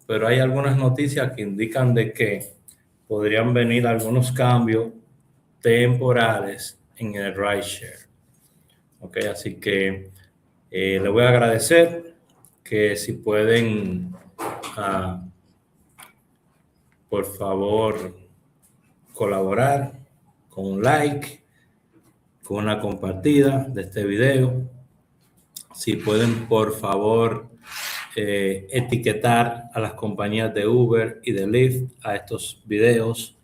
pero hay algunas noticias que indican de que podrían venir algunos cambios temporales en el rideshare. Ok, así que le voy a agradecer que si pueden, por favor, colaborar con un like, con una compartida de este video. Si pueden, por favor, etiquetar a las compañías de Uber y de Lyft a estos videos,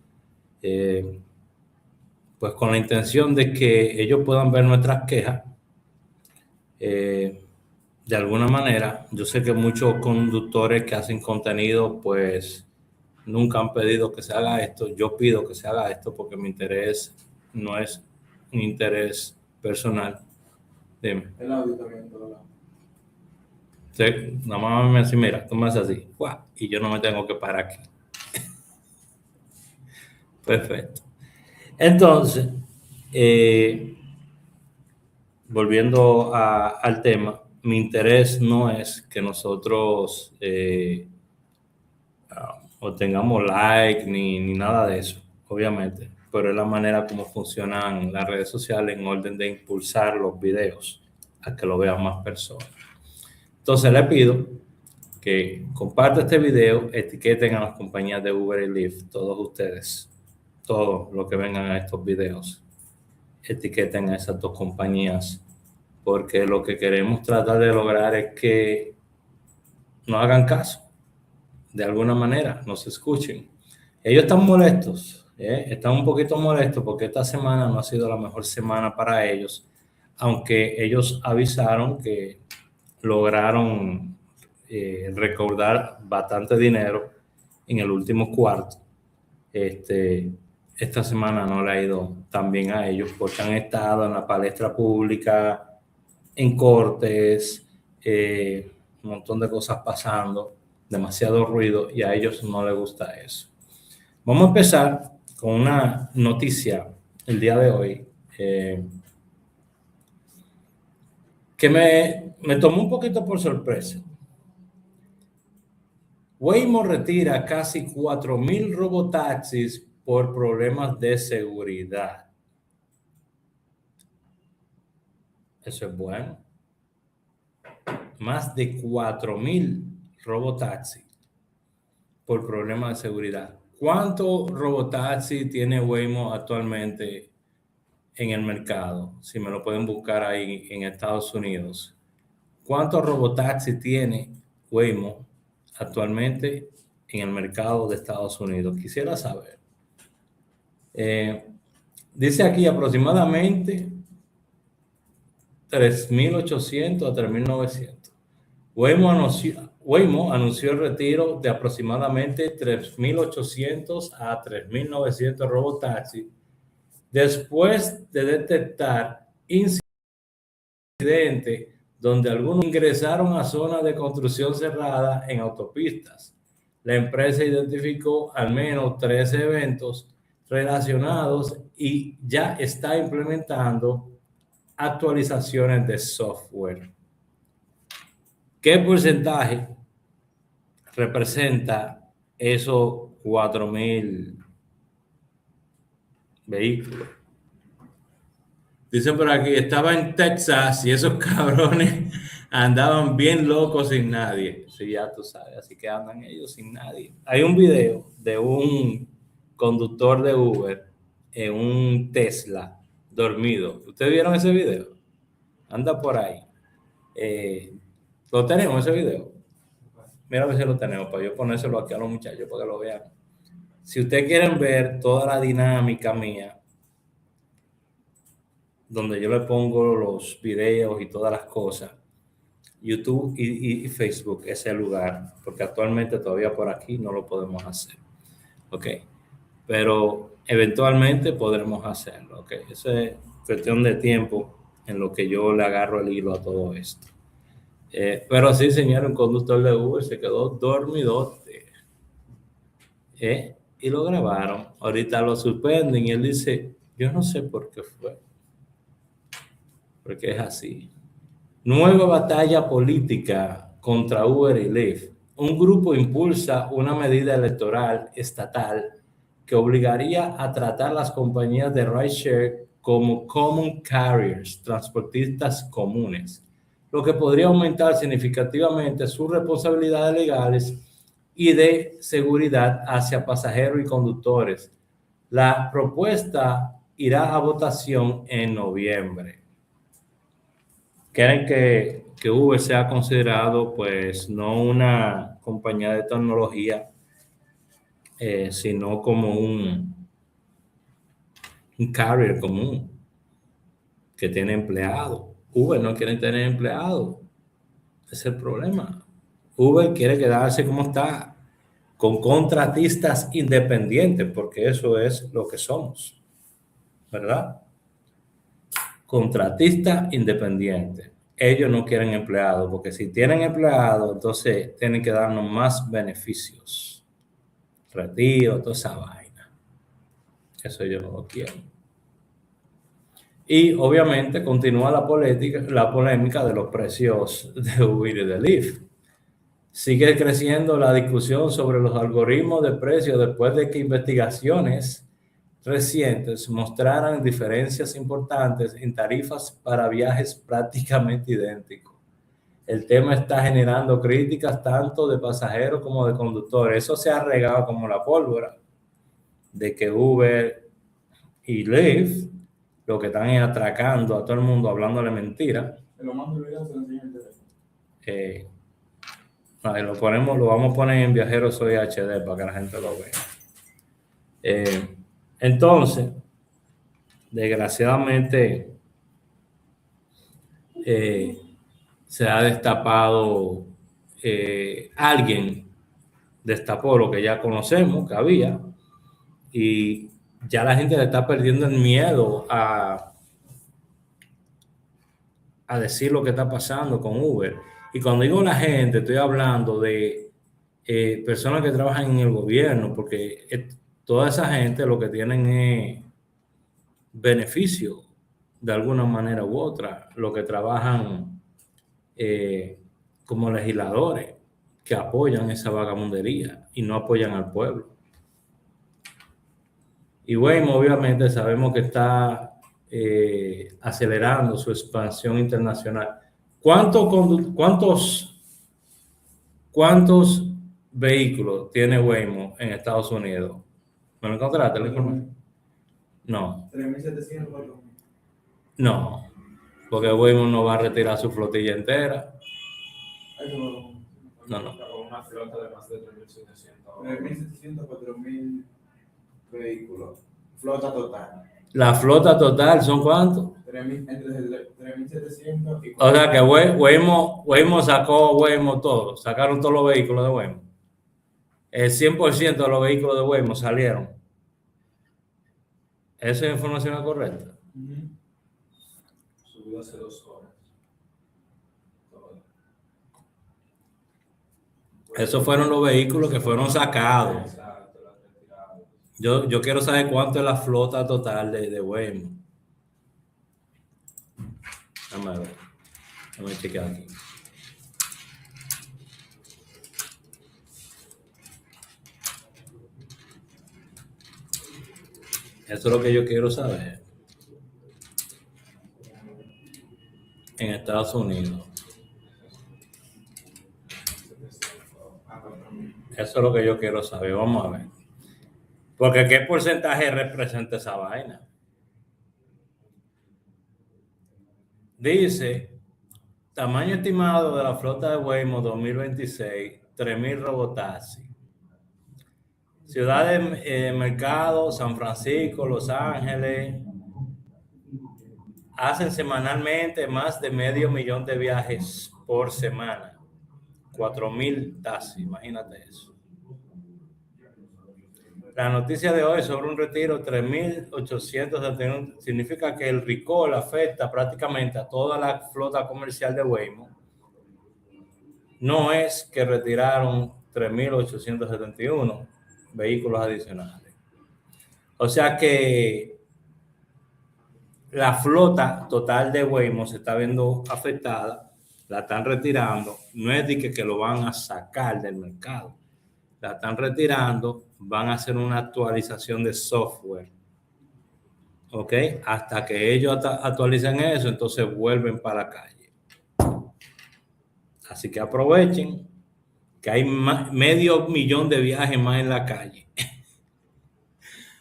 pues con la intención de que ellos puedan ver nuestras quejas. De alguna manera, yo sé que muchos conductores que hacen contenido, pues nunca han pedido que se haga esto. Yo pido que se haga esto porque mi interés no es un interés personal. Dime. El audio también, ¿verdad? Sí, nada más me dice, mira, tú me haces así, ¡guau! Y yo no me tengo que parar aquí. Perfecto. Entonces, volviendo al tema, mi interés no es que nosotros obtengamos like ni nada de eso, obviamente, pero es la manera como funcionan las redes sociales en orden de impulsar los videos a que lo vean más personas. Entonces le pido que compartan este video, etiqueten a las compañías de Uber y Lyft, todos ustedes, todos los que vengan a estos videos, etiqueten a esas dos compañías, porque lo que queremos tratar de lograr es que no hagan caso, de alguna manera, nos escuchen. Ellos están molestos, están un poquito molestos porque esta semana no ha sido la mejor semana para ellos, aunque ellos avisaron que lograron recaudar bastante dinero en el último cuarto. Esta semana no le ha ido tan bien a ellos porque han estado en la palestra pública, en cortes, un montón de cosas pasando, demasiado ruido y a ellos no les gusta eso. Vamos a empezar con una noticia el día de hoy que me tomó un poquito por sorpresa. Waymo retira casi 4,000 robotaxis por problemas de seguridad. Eso es bueno. Más de 4,000 robotaxis por problemas de seguridad. ¿Cuántos robotaxis tiene Waymo actualmente en el mercado? Si me lo pueden buscar ahí en Estados Unidos. ¿Cuántos robotaxis tiene Waymo actualmente en el mercado de Estados Unidos? Quisiera saber. Dice aquí aproximadamente 3,800 a 3,900. Waymo anunció el retiro de aproximadamente 3,800 a 3,900 robotaxis después de detectar incidentes donde algunos ingresaron a zonas de construcción cerrada en autopistas. La empresa identificó al menos 13 eventos relacionados y ya está implementando actualizaciones de software. ¿Qué porcentaje representa esos 4,000 vehículos? Dicen por aquí, estaba en Texas y esos cabrones andaban bien locos sin nadie. Sí, ya tú sabes, así que andan ellos sin nadie. Hay un video de un conductor de Uber en un Tesla dormido. ¿Ustedes vieron ese video? Anda por ahí. ¿Lo tenemos ese video? Mira a ver si lo tenemos para yo ponérselo aquí a los muchachos para que lo vean. Si ustedes quieren ver toda la dinámica mía, donde yo le pongo los videos y todas las cosas, YouTube y Facebook es el lugar, porque actualmente todavía por aquí no lo podemos hacer. Ok, pero eventualmente podremos hacerlo. Ok, eso es cuestión de tiempo en lo que yo le agarro el hilo a todo esto. Pero sí, señor, un conductor de Uber se quedó dormidote. Y lo grabaron. Ahorita lo suspenden y él dice, yo no sé por qué fue. Porque es así. Nueva batalla política contra Uber y Lyft. un grupo impulsa una medida electoral estatal que obligaría a tratar las compañías de rideshare como common carriers, transportistas comunes, lo que podría aumentar significativamente sus responsabilidades legales y de seguridad hacia pasajeros y conductores. La propuesta irá a votación en noviembre. Quieren que Uber sea considerado, pues, no una compañía de tecnología, sino como un carrier común que tiene empleados. Uber no quiere tener empleados. Ese es el problema. Uber quiere quedarse como está, con contratistas independientes, porque eso es lo que somos, ¿verdad? Contratista independiente. Ellos no quieren empleados, porque si tienen empleados, entonces tienen que darnos más beneficios. Retiro, toda esa vaina. Eso yo no lo quiero. Y obviamente continúa la polémica de los precios de Uber y de Lyft. Sigue creciendo la discusión sobre los algoritmos de precios después de que investigaciones recientes mostraran diferencias importantes en tarifas para viajes prácticamente idénticos. El tema está generando críticas tanto de pasajeros como de conductores. Eso se ha regado como la pólvora, de que Uber y Lyft lo que están es atracando a todo el mundo, hablándole mentira. Lo mando el video, se lo enseño el teléfono. Lo vamos a poner en Viajero Soy HD para que la gente lo vea. Entonces, desgraciadamente, se ha destapado, alguien destapó lo que ya conocemos que había, y ya la gente le está perdiendo el miedo a decir lo que está pasando con Uber. Y cuando digo la gente, estoy hablando de personas que trabajan en el gobierno, porque toda esa gente lo que tienen es beneficio de alguna manera u otra, los que trabajan como legisladores que apoyan esa vagabundería y no apoyan al pueblo. Y Waymo obviamente sabemos que está acelerando su expansión internacional. ¿Cuántos vehículos tiene Waymo en Estados Unidos? ¿Me lo encontraste la información? No. 3.700. No, porque Waymo no va a retirar su flotilla entera. No. Una flota de más de 3.700. 3.700, 4.000 vehículos. Flota total. ¿La flota total son cuántos? Entre 3.700 y 4.000. O sea que Waymo sacó todo. Sacaron todos los vehículos de Waymo. El 100% de los vehículos de Waymo salieron. ¿Esa información es correcta? Subió hace 2 horas. Esos fueron los vehículos que fueron sacados. Yo quiero saber cuánto es la flota total de Waymo. Déjame chequear aquí. Eso es lo que yo quiero saber. En Estados Unidos. Eso es lo que yo quiero saber. Vamos a ver. Porque ¿qué porcentaje representa esa vaina? Dice, tamaño estimado de la flota de Waymo 2026, 3.000 robotaxis. Ciudades, mercado, San Francisco, Los Ángeles, hacen semanalmente más de 500,000 de viajes por semana. 4.000 taxis, imagínate eso. La noticia de hoy sobre un retiro 3.871 significa que el recall afecta prácticamente a toda la flota comercial de Waymo. No es que retiraron 3.871 vehículos adicionales. O sea que la flota total de Waymo se está viendo afectada la están retirando, no es de que lo van a sacar del mercado, la están retirando, van a hacer una actualización de software, ¿ok? Hasta que ellos actualicen eso, entonces vuelven para la calle. Así que aprovechen que hay medio millón de viajes más en la calle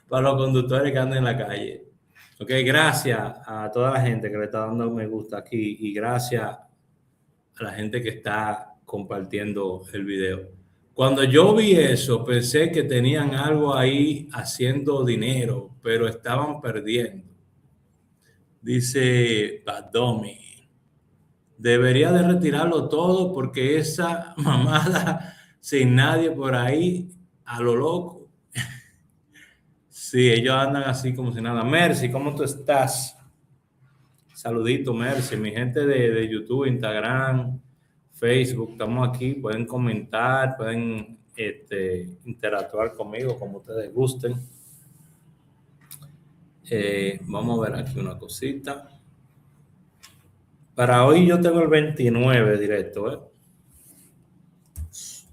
para los conductores que andan en la calle. Ok, gracias a toda la gente que le está dando me gusta aquí y gracias a la gente que está compartiendo el video. Cuando yo vi eso, pensé que tenían algo ahí haciendo dinero, pero estaban perdiendo. Dice Badomi, debería de retirarlo todo porque esa mamada sin nadie por ahí a lo loco. Sí, ellos andan así como si nada. Mercy, ¿cómo tú estás? Saludito, Mercy. Mi gente de YouTube, Instagram, Facebook, estamos aquí. Pueden comentar, pueden interactuar conmigo como ustedes gusten. Vamos a ver aquí una cosita. Para hoy yo tengo el 29 directo, ¿eh?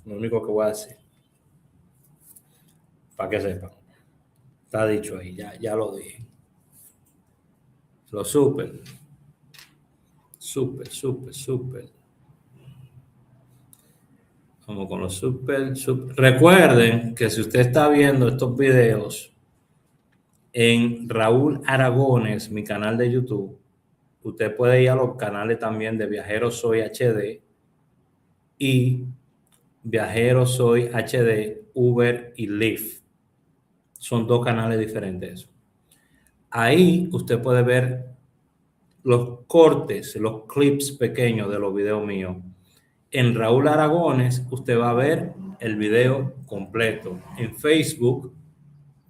Lo único que voy a decir. Para que sepan. Está dicho ahí, ya lo dije. Lo súper. Vamos con los súper. Recuerden que si usted está viendo estos videos en Raúl Aragones, mi canal de YouTube, usted puede ir a los canales también de Viajero Soy HD y Viajero Soy HD, Uber y Lyft. Son dos canales diferentes. Ahí usted puede ver los cortes, los clips pequeños de los videos míos. En Raúl Aragones usted va a ver el video completo. En Facebook,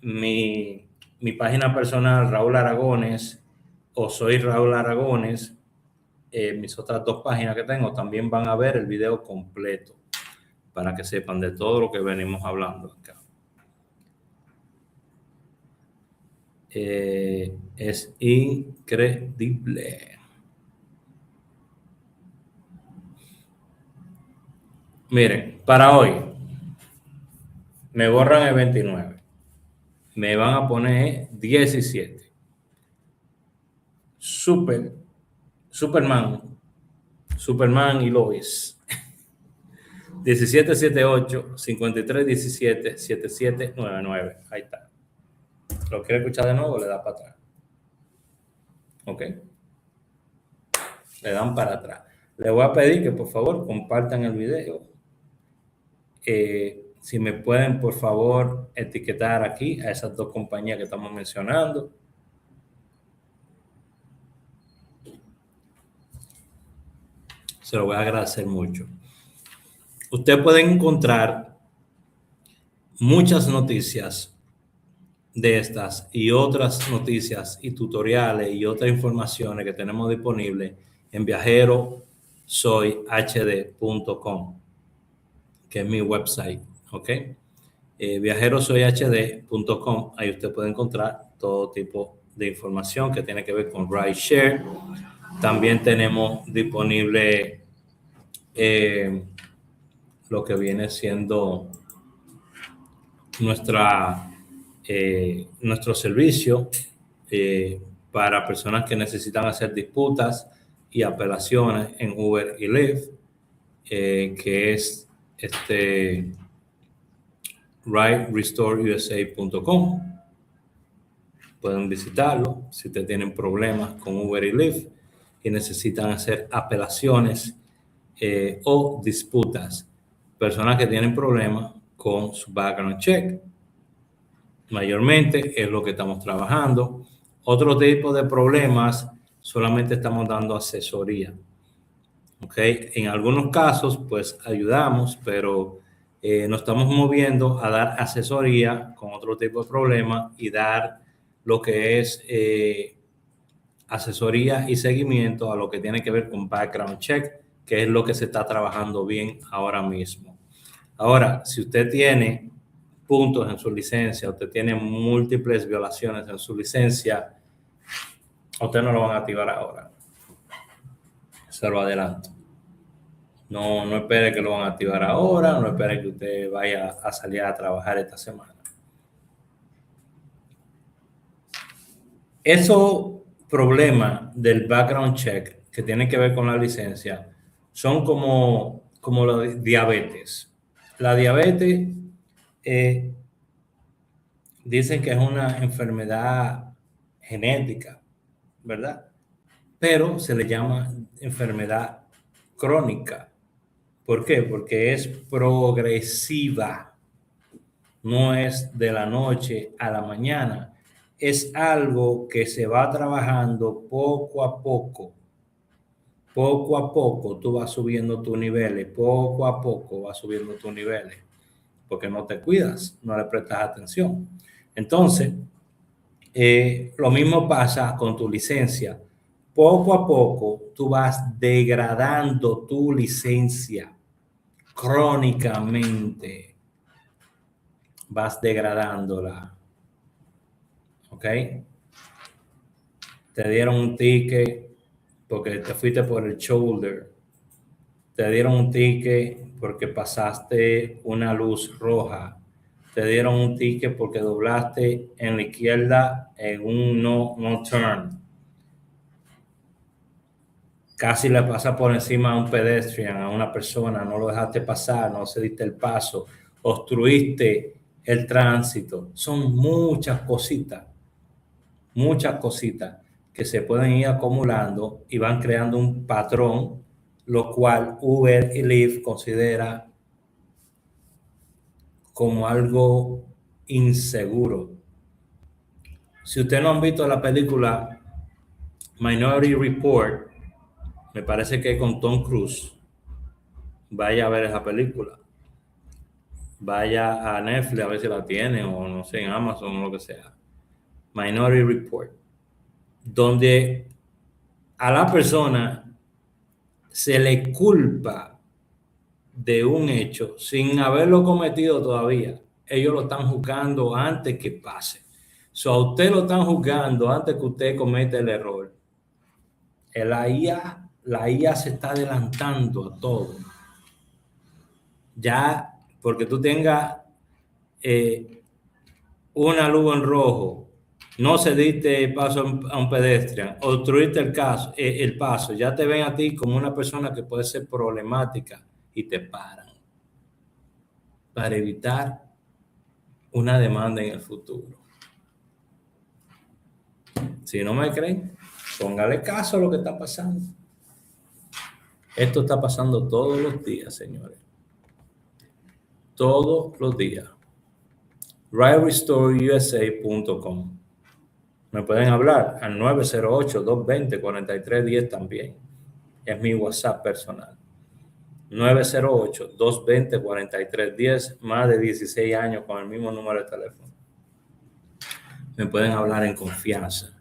mi página personal, Raúl Aragones, o Soy Raúl Aragones, mis otras dos páginas que tengo, también van a ver el video completo para que sepan de todo lo que venimos hablando acá. Es increíble. Miren, para hoy me borran el 29. Me van a poner 17. Superman y Lois. 1778 5317 7799. Ahí está. ¿Lo quiere escuchar de nuevo? Le da para atrás. Ok. Le dan para atrás. Le voy a pedir que por favor compartan el video. Si me pueden por favor etiquetar aquí a esas dos compañías que estamos mencionando. Se lo voy a agradecer mucho. Usted puede encontrar muchas noticias de estas y otras noticias y tutoriales y otras informaciones que tenemos disponibles en viajerosoyhd.com, que es mi website, ¿ok? Viajerosoyhd.com, ahí usted puede encontrar todo tipo de información que tiene que ver con rideshare. También tenemos disponible lo que viene siendo nuestro servicio para personas que necesitan hacer disputas y apelaciones en Uber y Lyft, que es riderestoreusa.com. Pueden visitarlo si ustedes tienen problemas con Uber y Lyft y necesitan hacer apelaciones o disputas. Personas que tienen problemas con su background check. Mayormente es lo que estamos trabajando. Otro tipo de problemas, solamente estamos dando asesoría. ¿Ok? En algunos casos, pues ayudamos, pero nos estamos moviendo a dar asesoría con otro tipo de problemas y dar lo que es asesoría y seguimiento a lo que tiene que ver con background check, que es lo que se está trabajando bien ahora mismo. Ahora, si usted tiene puntos en su licencia, usted tiene múltiples violaciones en su licencia, a usted no lo van a activar ahora. Se lo adelanto. No espere que lo van a activar ahora, no espere que usted vaya a salir a trabajar esta semana. Esos problemas del background check que tienen que ver con la licencia son como la diabetes. La diabetes dicen que es una enfermedad genética, ¿verdad? Pero se le llama enfermedad crónica. ¿Por qué? Porque es progresiva. No es de la noche a la mañana. Es algo que se va trabajando poco a poco. Poco a poco tú vas subiendo tus niveles. Poco a poco vas subiendo tus niveles. Porque no te cuidas, no le prestas atención. Entonces, lo mismo pasa con tu licencia. Poco a poco tú vas degradando tu licencia crónicamente. Vas degradándola. ¿Ok? Te dieron un ticket porque te fuiste por el shoulder. Te dieron un ticket porque pasaste una luz roja. Te dieron un ticket porque doblaste en la izquierda en un no turn. Casi le pasa por encima a un pedestrian, a una persona, no lo dejaste pasar, no cediste el paso, obstruiste el tránsito. Son muchas cositas que se pueden ir acumulando y van creando un patrón, lo cual Uber y Lyft considera como algo inseguro. Si ustedes no han visto la película Minority Report, me parece que con Tom Cruise, vaya a ver esa película. Vaya a Netflix a ver si la tiene o no sé, en Amazon o lo que sea. Minority Report. Donde a la persona se le culpa de un hecho sin haberlo cometido todavía. Ellos lo están juzgando antes que pase. So, a usted lo están juzgando antes que usted cometa el error. La IA se está adelantando a todo. Ya, porque tú tengas una luz en rojo, no cediste paso a un pedestrian, obstruiste el paso, ya te ven a ti como una persona que puede ser problemática y te paran para evitar una demanda en el futuro. Si no me creen, póngale caso a lo que está pasando. Esto está pasando todos los días, señores. Todos los días. RideRestoreUSA.com. Me pueden hablar al 908-220-4310 también. Es mi WhatsApp personal. 908-220-4310, más de 16 años con el mismo número de teléfono. Me pueden hablar en confianza.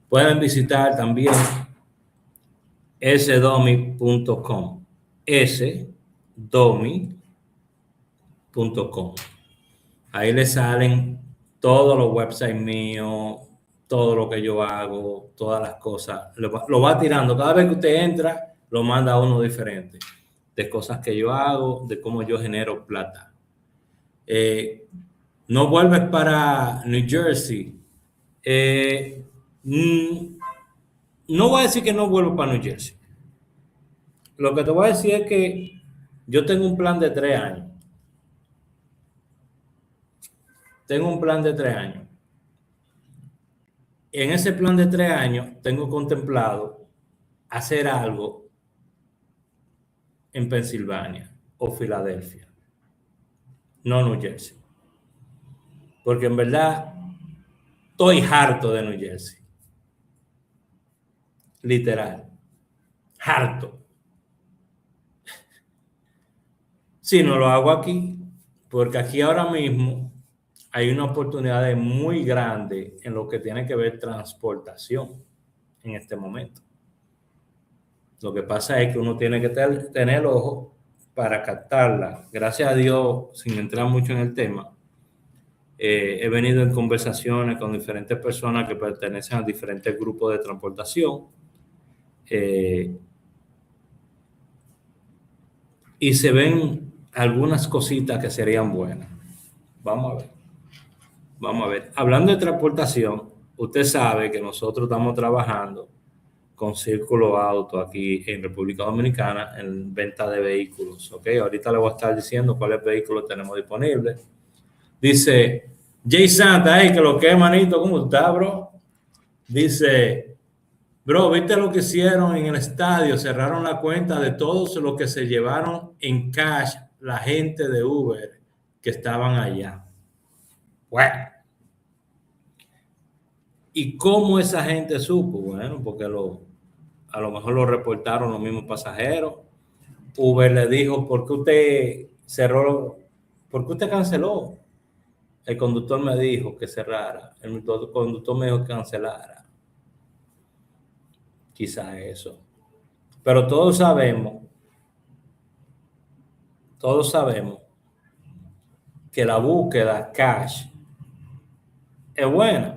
Pueden visitar también sdomi.com. sdomi.com. Ahí les salen todos los websites míos, todo lo que yo hago, todas las cosas. Lo va tirando. Cada vez que usted entra, lo manda a uno diferente. De cosas que yo hago, de cómo yo genero plata. No vuelves para New Jersey. No voy a decir que no vuelvo para New Jersey. Lo que te voy a decir es que yo tengo un plan de 3 años. Tengo un plan de 3 años. En ese plan de 3 años tengo contemplado hacer algo en Pensilvania o Filadelfia, no New Jersey. Porque en verdad estoy harto de New Jersey. Literal. Harto. Si no lo hago aquí, porque aquí ahora mismo hay una oportunidad muy grande en lo que tiene que ver transportación en este momento. Lo que pasa es que uno tiene que tener ojo para captarla. Gracias a Dios, sin entrar mucho en el tema, he venido en conversaciones con diferentes personas que pertenecen a diferentes grupos de transportación. y se ven algunas cositas que serían buenas. Vamos a ver. Vamos a ver. Hablando de transportación, usted sabe que nosotros estamos trabajando con Círculo Auto aquí en República Dominicana en venta de vehículos. ¿Ok? Ahorita le voy a estar diciendo cuáles vehículos tenemos disponibles. Dice Jay Santa, que lo que manito, ¿cómo está, bro? Dice, bro, ¿viste lo que hicieron en el estadio? Cerraron la cuenta de todos los que se llevaron en cash la gente de Uber que estaban allá. Bueno. ¿Y cómo esa gente supo? Bueno, porque a lo mejor lo reportaron los mismos pasajeros. Uber le dijo, ¿por qué usted cerró? ¿Por qué usted canceló? El conductor me dijo que cerrara. El conductor me dijo que cancelara. Quizás eso. Pero todos sabemos que la búsqueda cash es buena.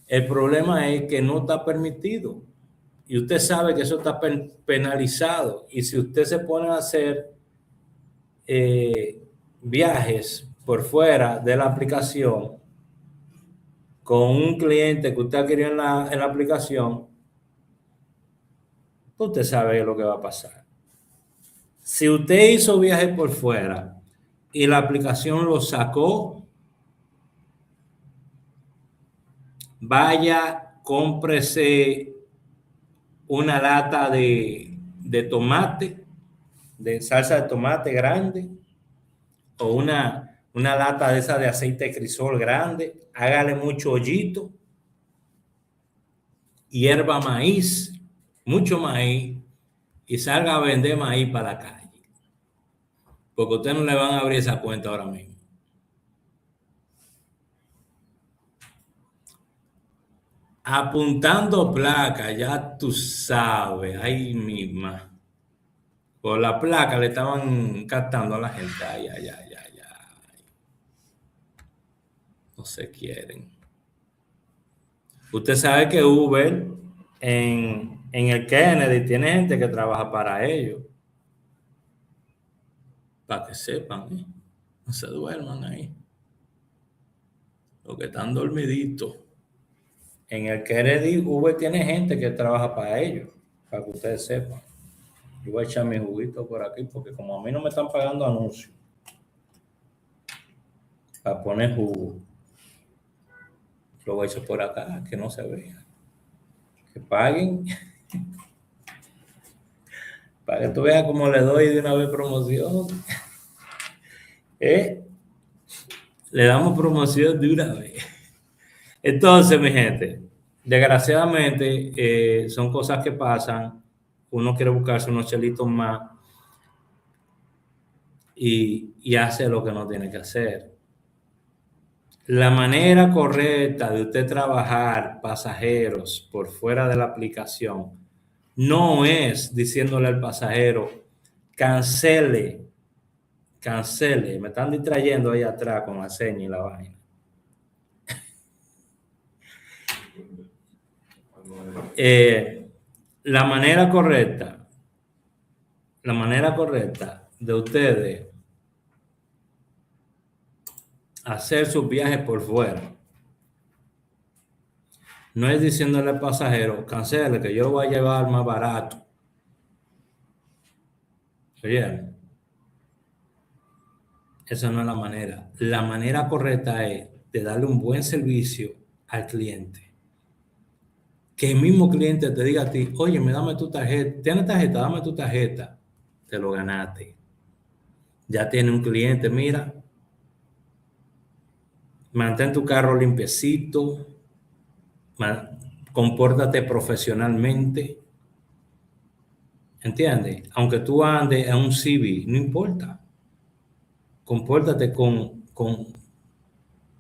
El problema es que no está permitido. Y usted sabe que eso está penalizado. Y si usted se pone a hacer viajes por fuera de la aplicación con un cliente que usted adquirió en la aplicación, usted sabe lo que va a pasar. Si usted hizo viajes por fuera y la aplicación lo sacó, vaya, cómprese una lata de tomate, de salsa de tomate grande, o una lata de esa de aceite de crisol grande, hágale mucho hoyito, hierba maíz, mucho maíz, y salga a vender maíz para la calle. Porque a usted no le van a abrir esa cuenta ahora mismo. Apuntando placa, ya tú sabes, ahí misma. Por la placa le estaban captando a la gente. Ay. No se quieren. Usted sabe que Uber en el Kennedy tiene gente que trabaja para ellos. Para que sepan, no se duerman ahí. Los que están dormiditos. En el Kennedy Uber tiene gente que trabaja para ellos. Para que ustedes sepan. Yo voy a echar mi juguito por aquí porque como a mí no me están pagando anuncios para poner jugo, lo voy a echar por acá, que no se vea. Que paguen. Para que tú veas cómo le doy de una vez promoción. Le damos promoción de una vez. Entonces, mi gente, desgraciadamente son cosas que pasan. Uno quiere buscarse unos chelitos más y hace lo que no tiene que hacer. La manera correcta de usted trabajar pasajeros por fuera de la aplicación no es diciéndole al pasajero, cancele. Me están distrayendo ahí atrás con la seña y la vaina. La manera correcta de ustedes hacer sus viajes por fuera no es diciéndole al pasajero, cancele, que yo lo voy a llevar más barato. Oye, esa no es la manera. La manera correcta es de darle un buen servicio al cliente. Que el mismo cliente te diga a ti, oye, dame tu tarjeta. ¿Tienes tarjeta? Dame tu tarjeta. Te lo ganaste. Ya tiene un cliente, mira. Mantén tu carro limpiecito. Compórtate profesionalmente. ¿Entiendes? Aunque tú andes en un CV, no importa. Compórtate con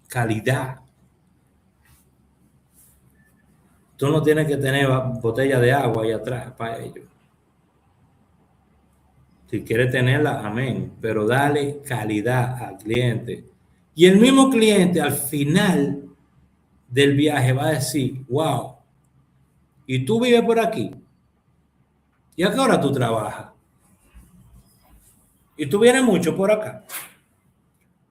calidad. Tú no tienes que tener botella de agua ahí atrás para ello. Si quieres tenerla, amén. Pero dale calidad al cliente. Y el mismo cliente al final del viaje va a decir, wow, ¿y tú vives por aquí? ¿Y a qué hora tú trabajas? Y tú vienes mucho por acá.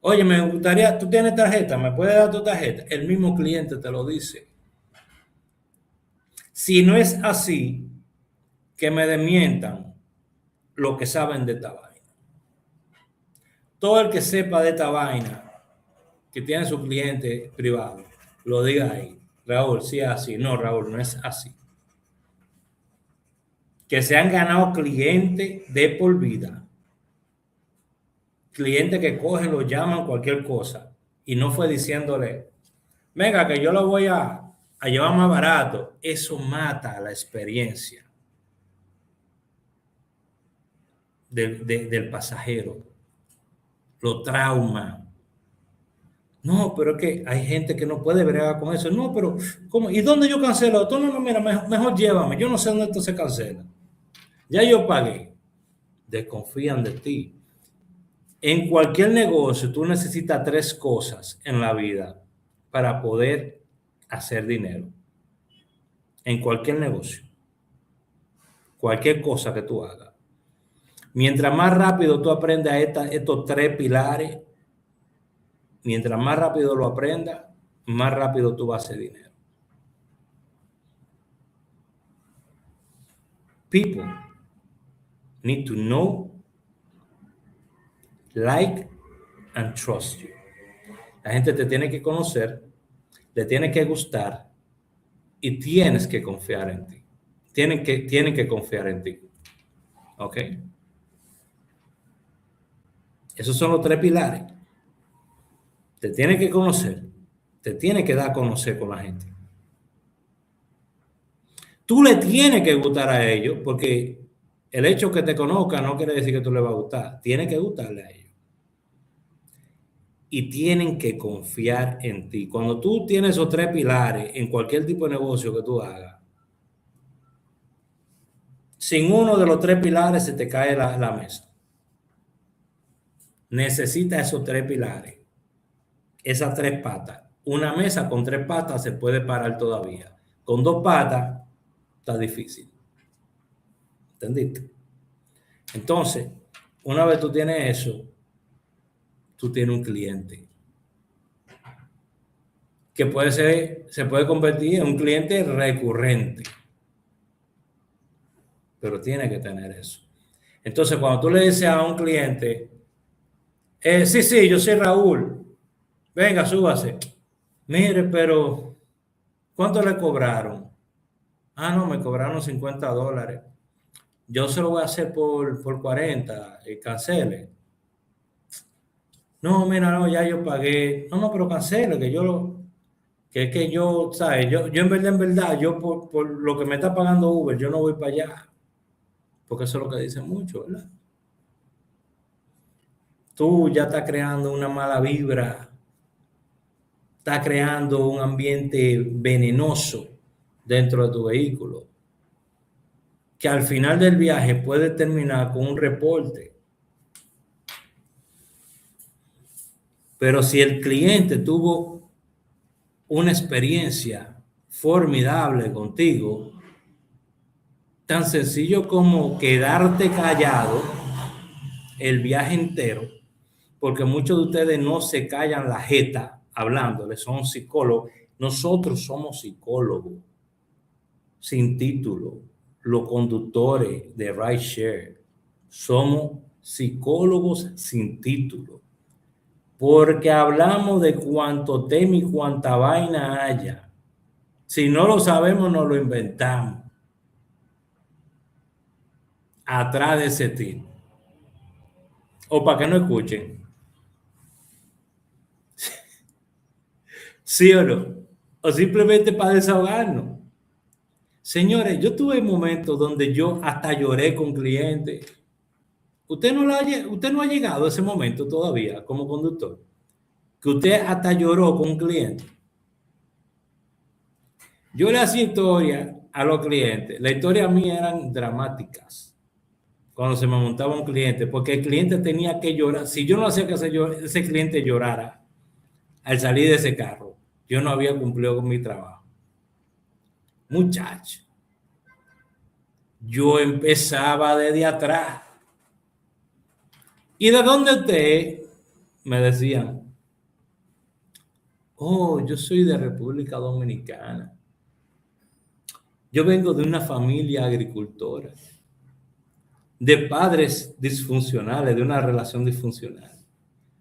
Oye, me gustaría, tú tienes tarjeta, ¿me puedes dar tu tarjeta? El mismo cliente te lo dice. Si no es así, que me desmientan lo que saben de esta vaina. Todo el que sepa de esta vaina, que tiene su cliente privado, lo diga ahí. Raúl, sí es así. No, Raúl, no es así. Que se han ganado clientes de por vida. Clientes que cogen, lo llaman cualquier cosa. Y no fue diciéndole, venga, que yo lo voy a llevar más barato. Eso mata la experiencia del pasajero. Lo trauma. No, pero es que hay gente que no puede bregar con eso. No, pero ¿cómo? ¿Y dónde yo cancelo? Tú no, mira, mejor llévame. Yo no sé dónde esto se cancela. Ya yo pagué. Desconfían de ti. En cualquier negocio, tú necesitas 3 cosas en la vida para poder hacer dinero. En cualquier negocio. Cualquier cosa que tú hagas. Mientras más rápido tú aprendas estos 3 pilares, mientras más rápido lo aprendas, más rápido tú vas a hacer dinero. People need to know, like, and trust you. La gente te tiene que conocer, le tiene que gustar y tienes que confiar en ti. Tienen que confiar en ti. ¿Ok? Esos son los 3 pilares. Te tiene que conocer, te tiene que dar a conocer con la gente. Tú le tienes que gustar a ellos porque el hecho que te conozcan no quiere decir que tú le vas a gustar. Tiene que gustarle a ellos. Y tienen que confiar en ti. Cuando tú tienes esos 3 pilares en cualquier tipo de negocio que tú hagas, sin uno de los 3 pilares se te cae la mesa. Necesitas esos 3 pilares, esas 3 patas. Una mesa con 3 patas se puede parar todavía. Con 2 patas está difícil. ¿Entendiste? Entonces, una vez tú tienes eso, tú tienes un cliente que se puede convertir en un cliente recurrente, pero tiene que tener eso. Entonces, cuando tú le dices a un cliente, sí, yo soy Raúl, venga, súbase. Mire, pero ¿cuánto le cobraron? Ah, no, me cobraron $50. Yo se lo voy a hacer por 40, cancele. No, mira, no, ya yo pagué. No, pero cancele, que es que yo, ¿sabes? Yo en verdad, yo por lo que me está pagando Uber, yo no voy para allá. Porque eso es lo que dicen mucho, ¿verdad? Tú ya estás creando una mala vibra, estás creando un ambiente venenoso dentro de tu vehículo, que al final del viaje puede terminar con un reporte. Pero si el cliente tuvo una experiencia formidable contigo, tan sencillo como quedarte callado el viaje entero, porque muchos de ustedes no se callan la jeta hablándole, son psicólogos. Nosotros somos psicólogos sin título. Los conductores de rideshare somos psicólogos sin título, porque hablamos de cuánto tema y cuánta vaina haya. Si no lo sabemos, nos lo inventamos atrás de ese tipo. O para que no escuchen. ¿Sí o no? O simplemente para desahogarnos. Señores, yo tuve momentos donde yo hasta lloré con clientes. Usted no ha llegado a ese momento todavía como conductor, que usted hasta lloró con un cliente. Yo le hacía historia a los clientes. Las historias mías eran dramáticas cuando se me montaba un cliente, porque el cliente tenía que llorar. Si yo no hacía que ese cliente llorara al salir de ese carro, yo no había cumplido con mi trabajo. Muchacho, yo empezaba desde atrás. ¿Y de dónde usted es? Me decían. Oh, yo soy de República Dominicana. Yo vengo de una familia agricultora, de padres disfuncionales, de una relación disfuncional.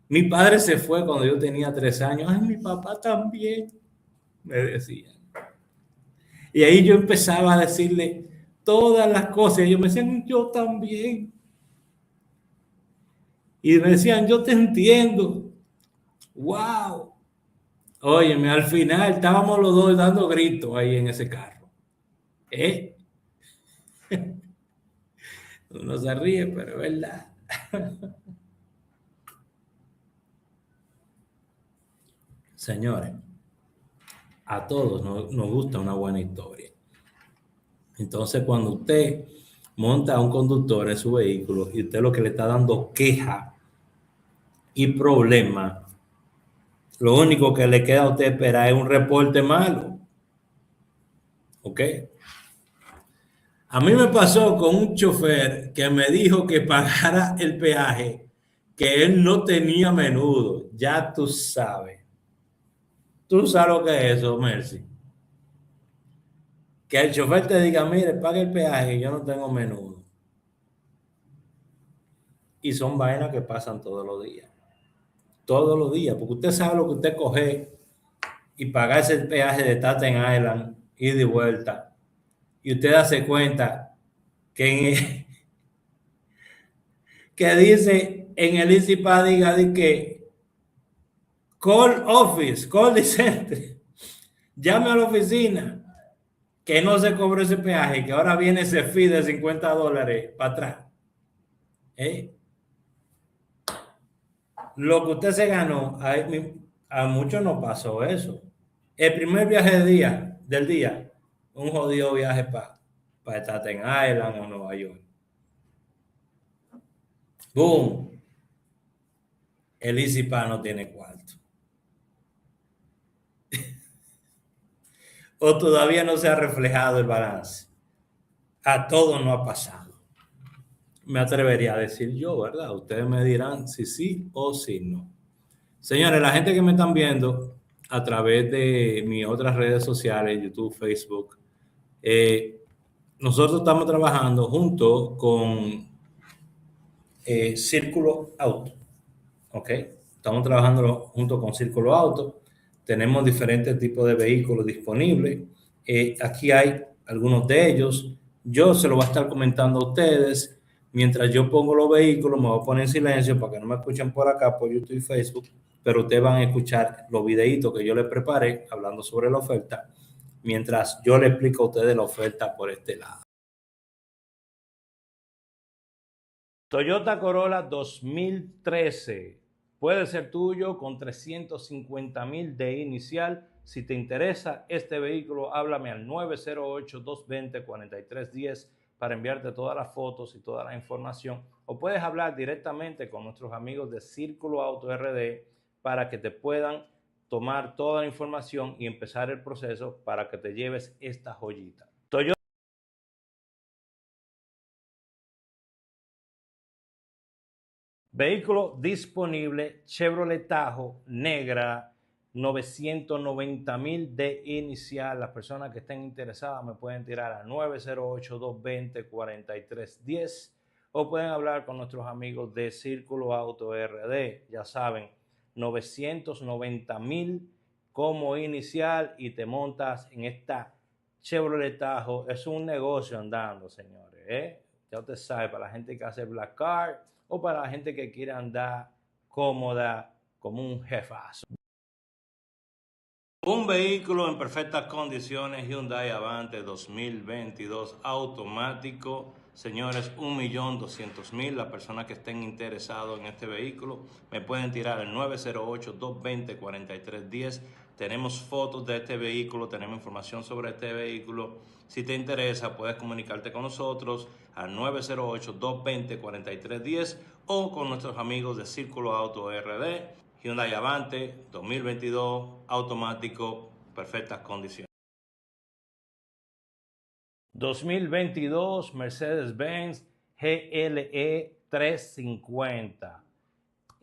Mi padre se fue cuando yo tenía 3 años. Ay, mi papá también, me decían. Y ahí yo empezaba a decirle todas las cosas. Y ellos me decían, yo también. Y me decían, yo te entiendo. ¡Wow! Óyeme, al final estábamos los dos dando gritos ahí en ese carro. ¿Eh? Uno se ríe, pero es verdad. Señores, a todos nos gusta una buena historia. Entonces, cuando usted monta a un conductor en su vehículo y usted lo que le está dando queja y problema, lo único que le queda a usted esperar es un reporte malo. ¿Ok? A mí me pasó con un chofer que me dijo que pagara el peaje que él no tenía a menudo. Ya tú sabes. Tú sabes lo que es eso, Mercy. Que el chofer te diga, mire, pague el peaje, yo no tengo menudo. Y son vainas que pasan todos los días. Todos los días, porque usted sabe lo que usted coge y pagar ese peaje de Staten Island, ida y de vuelta. Y usted hace cuenta que, que dice en el Easy Pass, diga de que call office, call the center, llame a la oficina, que no se cobró ese peaje, que ahora viene ese fee de $50 para atrás. ¿Eh? Lo que usted se ganó, a muchos no pasó eso. El primer viaje del día, un jodido viaje para Staten Island o Nueva York. Boom. El Easy Pass no tiene cuarto. O todavía no se ha reflejado el balance. A todos no ha pasado. Me atrevería a decir yo, ¿verdad? Ustedes me dirán si sí o si no. Señores, la gente que me están viendo a través de mis otras redes sociales, YouTube, Facebook, nosotros estamos trabajando junto con Círculo Auto, ¿ok? Estamos trabajando junto con Círculo Auto. Tenemos diferentes tipos de vehículos disponibles. Aquí hay algunos de ellos. Yo se lo voy a estar comentando a ustedes. Mientras yo pongo los vehículos, me voy a poner en silencio para que no me escuchen por acá, por YouTube y Facebook, pero ustedes van a escuchar los videitos que yo les preparé hablando sobre la oferta, mientras yo le explico a ustedes la oferta por este lado. Toyota Corolla 2013 puede ser tuyo con 350,000 de inicial. Si te interesa este vehículo, háblame al 908-220-4310 para enviarte todas las fotos y toda la información. O puedes hablar directamente con nuestros amigos de Círculo Auto RD para que te puedan tomar toda la información y empezar el proceso para que te lleves esta joyita. Toyota. Vehículo disponible, Chevrolet Tahoe negra, 990,000 de inicial. Las personas que estén interesadas me pueden tirar a 908-220-4310 o pueden hablar con nuestros amigos de Círculo Auto RD. Ya saben, 990,000 como inicial y te montas en esta Chevrolet Tahoe. Es un negocio andando, señores, ¿eh? Ya usted sabe, para la gente que hace Black Card o para la gente que quiere andar cómoda como un jefazo. Un vehículo en perfectas condiciones, Hyundai Avante 2022 automático. Señores, 1.200.000. Las personas que estén interesados en este vehículo me pueden tirar al 908-220-4310. Tenemos fotos de este vehículo, tenemos información sobre este vehículo. Si te interesa, puedes comunicarte con nosotros al 908-220-4310 o con nuestros amigos de Círculo Auto RD. Hyundai Avante 2022 automático, perfectas condiciones. 2022 Mercedes-Benz GLE 350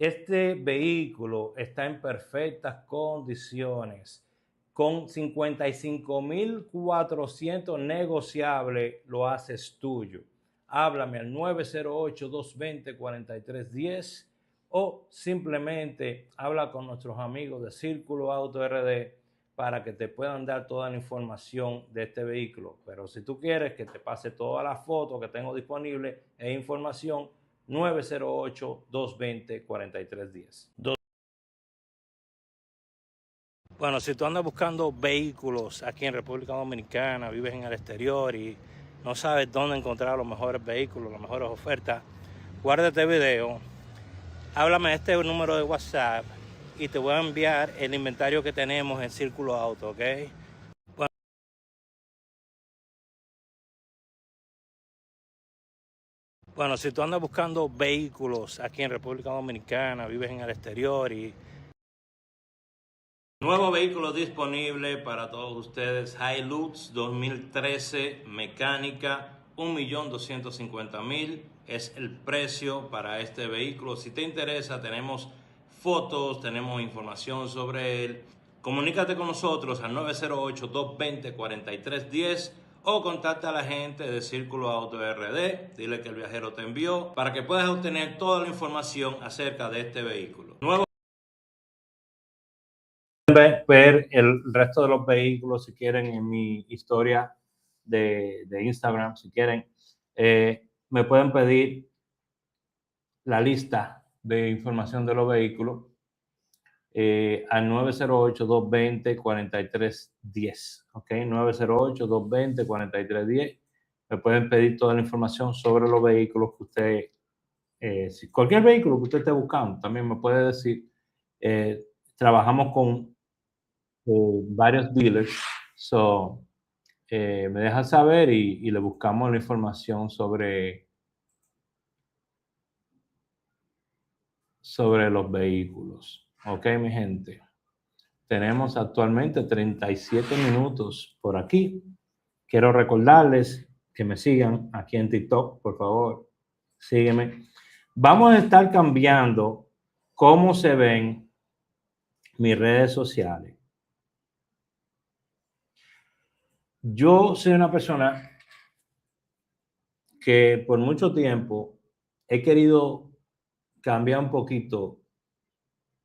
Este vehículo está en perfectas condiciones. Con 55.400 negociable lo haces tuyo. Háblame al 908-220-4310 o simplemente habla con nuestros amigos de Círculo Auto RD para que te puedan dar toda la información de este vehículo. Pero si tú quieres que te pase todas las fotos que tengo disponibles e información, 908-220-4310. Bueno, si tú andas buscando vehículos aquí en República Dominicana, vives en el exterior y no sabes dónde encontrar los mejores vehículos, las mejores ofertas, guarda este video, háblame a este número de WhatsApp y te voy a enviar el inventario que tenemos en Círculo Auto, ¿ok? Bueno, si tú andas buscando vehículos aquí en República Dominicana, vives en el exterior y... Nuevo vehículo disponible para todos ustedes, Hilux 2013, mecánica, 1.250.000 es el precio para este vehículo. Si te interesa, tenemos fotos, tenemos información sobre él. Comunícate con nosotros al 908-220-4310 o contacta a la gente de Círculo Auto RD, dile que el viajero te envió para que puedas obtener toda la información acerca de este vehículo. Ver el resto de los vehículos si quieren en mi historia de Instagram, si quieren, me pueden pedir la lista de información de los vehículos al 908-220-4310, ¿ok? 908-220-4310. Me pueden pedir toda la información sobre los vehículos que usted, si cualquier vehículo que usted esté buscando, también me puede decir. Trabajamos con varios dealers, me dejan saber y le buscamos la información sobre los vehículos. Ok, mi gente. Tenemos actualmente 37 minutos por aquí. Quiero recordarles que me sigan aquí en TikTok, por favor. Sígueme. Vamos a estar cambiando cómo se ven mis redes sociales. Yo soy una persona que por mucho tiempo he querido cambiar un poquito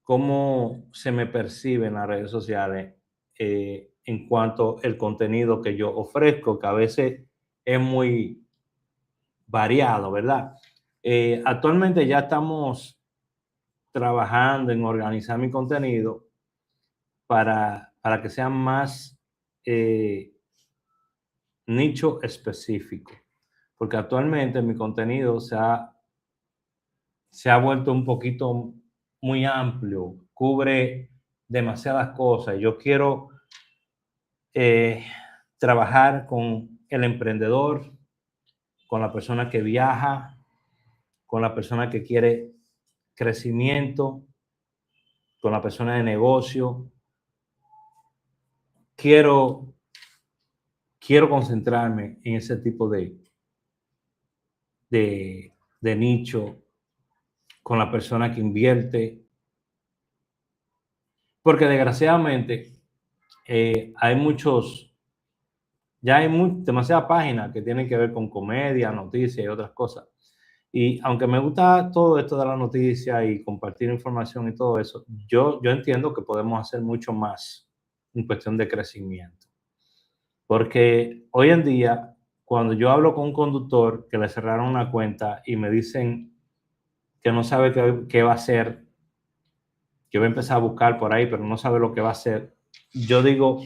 cómo se me percibe en las redes sociales en cuanto al contenido que yo ofrezco, que a veces es muy variado, ¿verdad? Actualmente ya estamos trabajando en organizar mi contenido para que sea más nicho específico, porque actualmente mi contenido se ha vuelto un poquito muy amplio, cubre demasiadas cosas. Yo quiero trabajar con el emprendedor, con la persona que viaja, con la persona que quiere crecimiento, con la persona de negocio. Quiero concentrarme en ese tipo de nicho, con la persona que invierte, porque desgraciadamente hay demasiadas páginas que tienen que ver con comedia, noticias y otras cosas. Y aunque me gusta todo esto de la noticia y compartir información y todo eso, yo entiendo que podemos hacer mucho más en cuestión de crecimiento. Porque hoy en día, cuando yo hablo con un conductor que le cerraron una cuenta y me dicen que no sabe qué va a hacer, que va a empezar a buscar por ahí, pero no sabe lo que va a hacer, yo digo,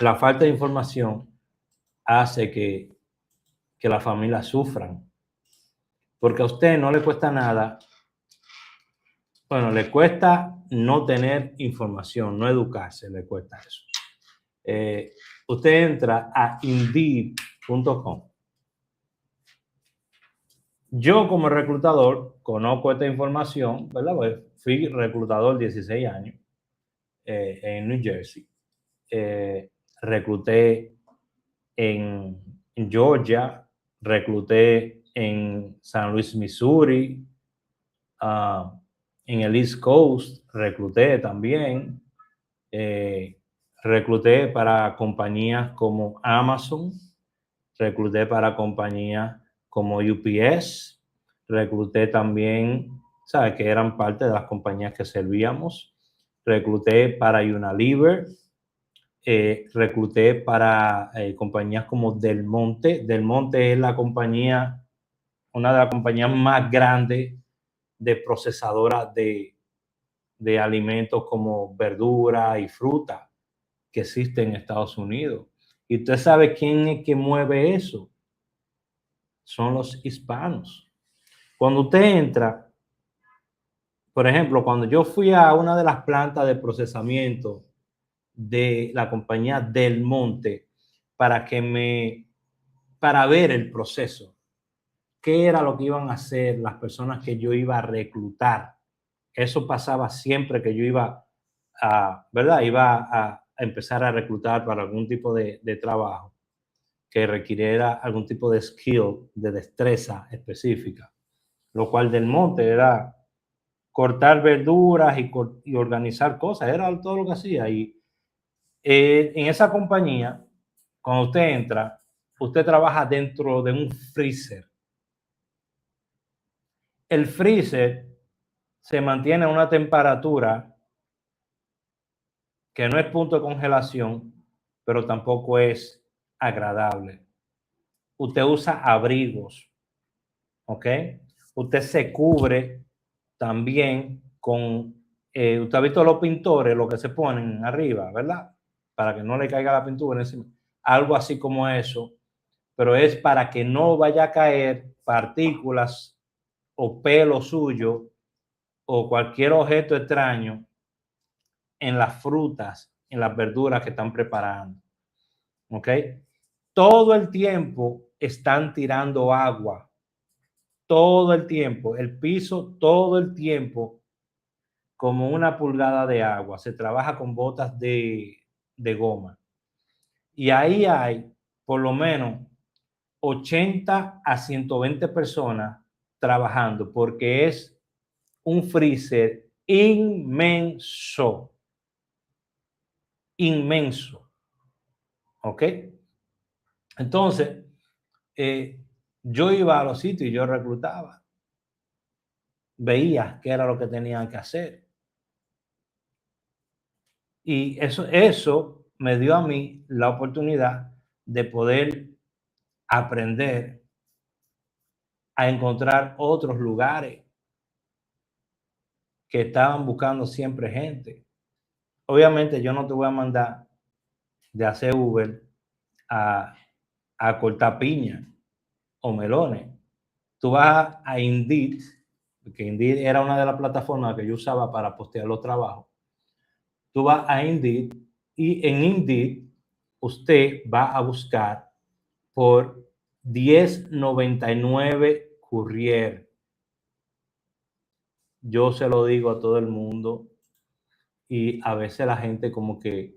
la falta de información hace que las familias sufran. Porque a usted no le cuesta nada, bueno, le cuesta no tener información, no educarse, le cuesta eso. Usted entra a Indeed.com. Yo como reclutador conozco esta información, ¿verdad? Pues fui reclutador 16 años en New Jersey. Recluté en Georgia, recluté en San Luis, Missouri, En el East Coast recluté también. Recluté para compañías como Amazon, recluté para compañías como UPS, recluté también, ¿sabes? Que eran parte de las compañías que servíamos. Recluté para Unilever, recluté para compañías como Del Monte. Del Monte es la compañía, una de las compañías más grandes de procesadora de alimentos como verdura y fruta que existe en Estados Unidos. Y usted sabe quién es que mueve eso. Son los hispanos. Cuando usted entra, por ejemplo, cuando yo fui a una de las plantas de procesamiento de la compañía Del Monte para ver el proceso, qué era lo que iban a hacer las personas que yo iba a reclutar. Eso pasaba siempre que yo iba ¿verdad? Iba a empezar a reclutar para algún tipo de trabajo que requiriera algún tipo de skill, de destreza específica, lo cual Del Monte era cortar verduras y organizar cosas, era todo lo que hacía. Y en esa compañía, cuando usted entra, usted trabaja dentro de un freezer. El freezer se mantiene a una temperatura que no es punto de congelación, pero tampoco es agradable. Usted usa abrigos, ¿ok? Usted se cubre también con, usted ha visto los pintores, lo que se ponen arriba, ¿verdad? Para que no le caiga la pintura encima. Algo así como eso, pero es para que no vaya a caer partículas o pelo suyo o cualquier objeto extraño en las frutas, en las verduras que están preparando. ¿Ok? Todo el tiempo están tirando agua. Todo el tiempo. El piso, todo el tiempo, como una pulgada de agua. Se trabaja con botas de goma. Y ahí hay por lo menos 80 a 120 personas trabajando porque es un freezer inmenso. Inmenso. ¿Ok? Entonces, yo iba a los sitios y yo reclutaba. Veía qué era lo que tenían que hacer. Y eso me dio a mí la oportunidad de poder aprender a encontrar otros lugares que estaban buscando siempre gente. Obviamente yo no te voy a mandar de hacer Uber a, a cortar piña o melones. Tú vas a Indeed, que Indeed era una de las plataformas que yo usaba para postear los trabajos. Tú vas a Indeed y en Indeed usted va a buscar por $10.99 courier. Yo se lo digo a todo el mundo y a veces la gente como que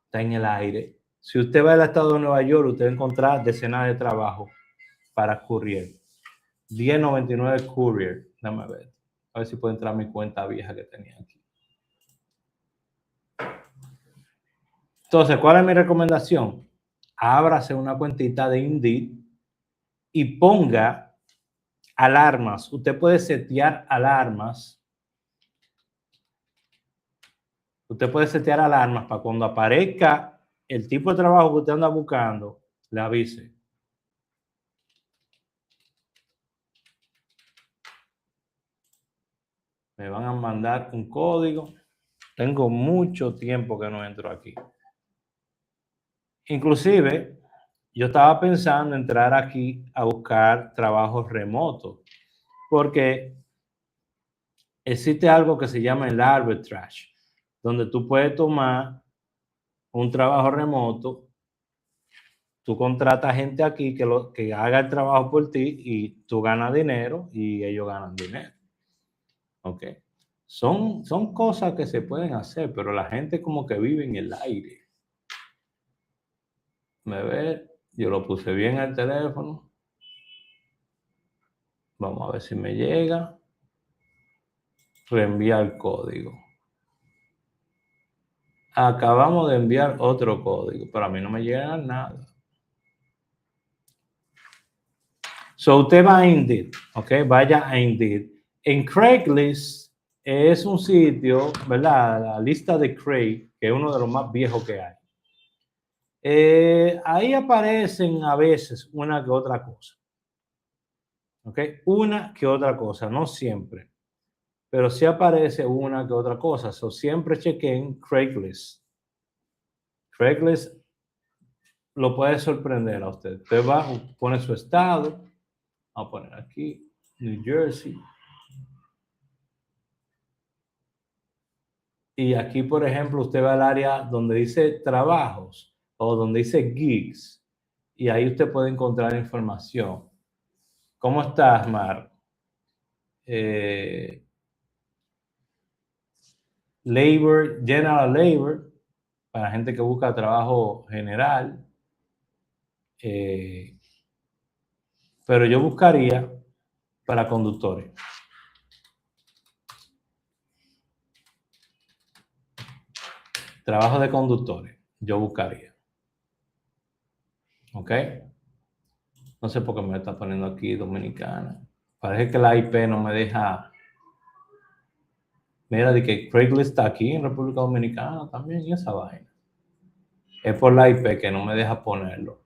está en el aire. Si usted va al estado de Nueva York, usted va a encontrar decenas de trabajos para courier. $10.99 courier. Déjame ver. A ver si puedo entrar a mi cuenta vieja que tenía aquí. Entonces, ¿cuál es mi recomendación? Ábrase una cuentita de Indeed y ponga alarmas. Usted puede setear alarmas. Usted puede setear alarmas para cuando aparezca el tipo de trabajo que usted anda buscando, le avise. Me van a mandar un código. Tengo mucho tiempo que no entro aquí. Inclusive, yo estaba pensando entrar aquí a buscar trabajos remotos, porque existe algo que se llama el arbitrage, donde tú puedes tomar un trabajo remoto, tú contratas gente aquí que haga el trabajo por ti y tú ganas dinero y ellos ganan dinero. ¿Ok? Son cosas que se pueden hacer, pero la gente como que vive en el aire. Me ve, yo lo puse bien al teléfono. Vamos a ver si me llega. reenviar código. Acabamos de enviar otro código, pero a mí no me llega nada. So, usted va a Indeed, ¿ok? Vaya a Indeed. En Craigslist es un sitio, ¿verdad? La lista de Craig, que es uno de los más viejos que hay. Ahí aparecen a veces una que otra cosa. ¿Ok? Una que otra cosa, no siempre. Pero sí aparece una que otra cosa. So, siempre chequen Craigslist. Craigslist lo puede sorprender a usted. Usted va, pone su estado. Vamos a poner aquí, New Jersey. Y aquí, por ejemplo, usted va al área donde dice trabajos o donde dice gigs. Y ahí usted puede encontrar información. ¿Cómo estás, Mar? Labor, General Labor, para gente que busca trabajo general. Pero yo buscaría para conductores. Trabajo de conductores, yo buscaría. ¿Ok? No sé por qué me está poniendo aquí Dominicana. Parece que la IP no me deja. Mira, de que Craigslist está aquí en República Dominicana también y esa vaina. Es por la IP que no me deja ponerlo.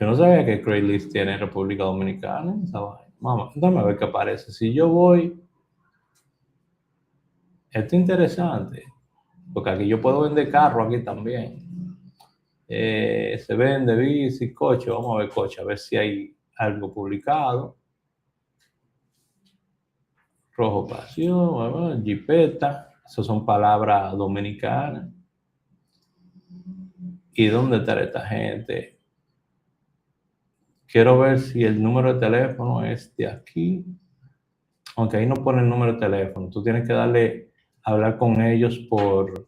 Yo no sabía que Craigslist tiene en República Dominicana esa vaina. Mamá, dame a ver qué aparece. Si yo voy, esto es interesante. Porque aquí yo puedo vender carro aquí también. Se vende bici, coche. Vamos a ver coche, a ver si hay algo publicado. Rojo pasión, jipeta. Esas son palabras dominicanas. ¿Y dónde está esta gente? Quiero ver si el número de teléfono es de aquí. Aunque ahí no pone el número de teléfono. Tú tienes que darle a hablar con ellos por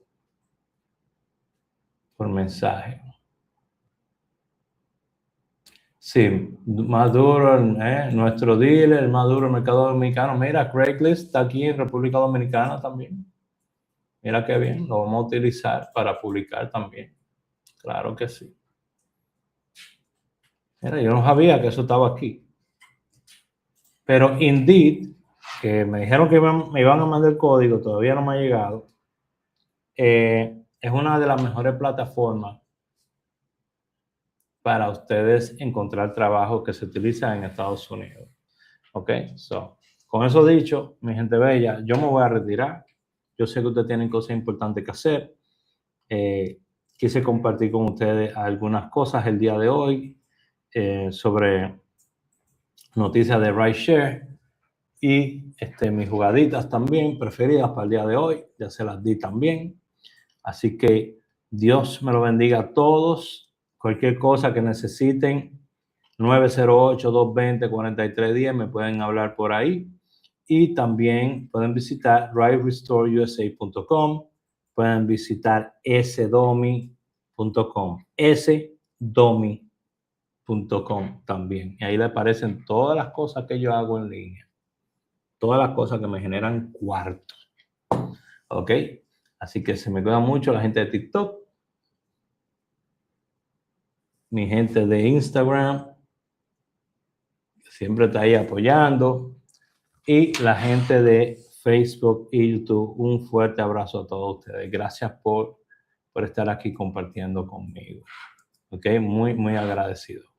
mensaje. Sí, Maduro, nuestro dealer, Maduro, el mercado dominicano. Mira, Craigslist está aquí en República Dominicana también. Mira qué bien, lo vamos a utilizar para publicar también. Claro que sí. Mira, yo no sabía que eso estaba aquí. Pero Indeed, que me dijeron que me iban a mandar el código, todavía no me ha llegado. Es una de las mejores plataformas para ustedes encontrar trabajo que se utiliza en Estados Unidos. Ok, con eso dicho, mi gente bella, yo me voy a retirar. Yo sé que ustedes tienen cosas importantes que hacer. Quise compartir con ustedes algunas cosas el día de hoy sobre noticias de rideshare y mis jugaditas también preferidas para el día de hoy. Ya se las di también. Así que Dios me lo bendiga a todos. Cualquier cosa que necesiten, 908-220-4310, me pueden hablar por ahí. Y también pueden visitar riderestore.usa.com, pueden visitar sdomi.com, sdomi.com también. Y ahí le aparecen todas las cosas que yo hago en línea, todas las cosas que me generan cuartos. ¿Ok? Así que se me cuida mucho la gente de TikTok, mi gente de Instagram, que siempre está ahí apoyando, y la gente de Facebook y YouTube. Un fuerte abrazo a todos ustedes. Gracias por estar aquí compartiendo conmigo. Ok, muy, muy agradecido.